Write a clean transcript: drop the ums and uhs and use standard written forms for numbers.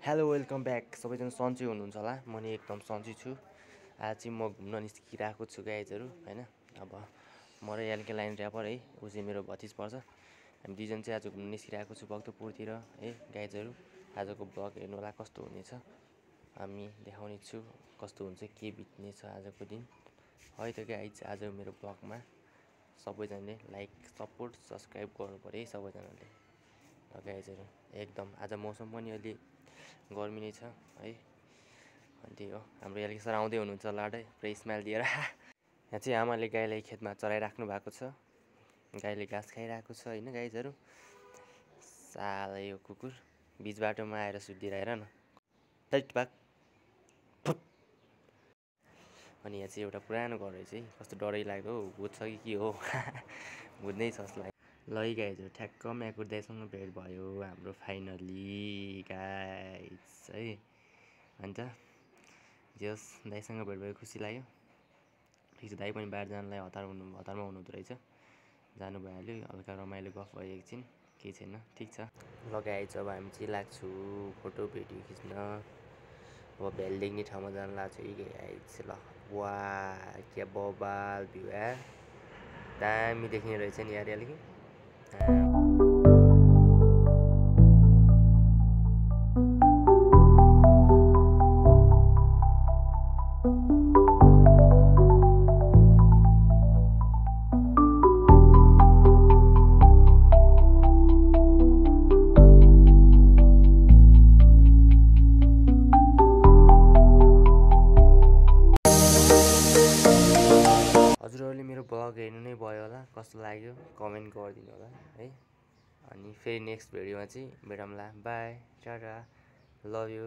Hello welcome back. सबैजना सन्चै हुनुहुन्छ होला। म नि एकदम सन्चै छु। आज चाहिँ म घुम्न निस्किरहेको छु गाइजहरू हैन। अब म र एलके लाइन ऱ्यापर है, ऊ चाहिँ मेरो भतिज पर्छ। हामी दुईजना चाहिँ आज घुम्न निस्किरहेको छु भक्तपुरतिर है गाइजहरू। आजको ब्लग हेर्नु होला कस्तो हुनेछ, हामी देखाउने छु कस्तो हुन्छ, के बित्नेछ आजको दिन है त गाइज। आज मेरो ब्लगमा सबैजनाले लाइक सपोर्ट सब्सक्राइब गर्नु पऱ्यो है सबैजनाले ल गाइजहरू। एकदम आज मौसम पनि अलि गर्मी नै छ है। अनि त्यही हो, हाम्रो एलके सर आउँदै हुनुहुन्छ लाडै पुरै स्माइल दिएर। यहाँ चाहिँ आमाले गाईलाई खेतमा चराइराख्नु भएको छ। गाईले घाँस खाइरहेको छ होइन गाइजहरू। साला यो कुकुर बिच बाटोमा आएर सुत्दिएर हेर न तैट भाग। अनि यहाँ चाहिँ एउटा पुरानो घर रहेछ है, कस्तो डरै लाग्यो हौ, भूत छ कि के हो। भूत नै छ जस्तो लाग्यो। ल गाइजहरू, ठ्याक्क म्याकुर दाइसँग भेट भयो हाम्रो फाइनली गाइज है। अन्त जस दाइसँग भेट भयो खुसी लाग्यो। ठिक छ, दाइ पनि बाहिर जानलाई हतारमा हुनुहुँदो रहेछ, जानु भइहाल्यो। हल्का रमाइलो गफ भयो एकछिन, केही छैन, ठिक छ। ल गाइज अब हामी चाहिँ लाग्छु फोटो भिडियो खिच्न। अब भेल देख्ने ठाउँमा जानु लाग्छु है गाइज। ल वाह क्या बबाल भ्यू है, दामी देखिने रहेछ नि यार अलिकति। हजुरहरूले मेरो ब्लग हेर्नु नै भयो होला, कस्तो लाग्यो कमेन्ट गरिदिनु होला है। अनि फेरि नेक्स्ट भिडियोमा चाहिँ भेटौँला। Bye, tata, love you.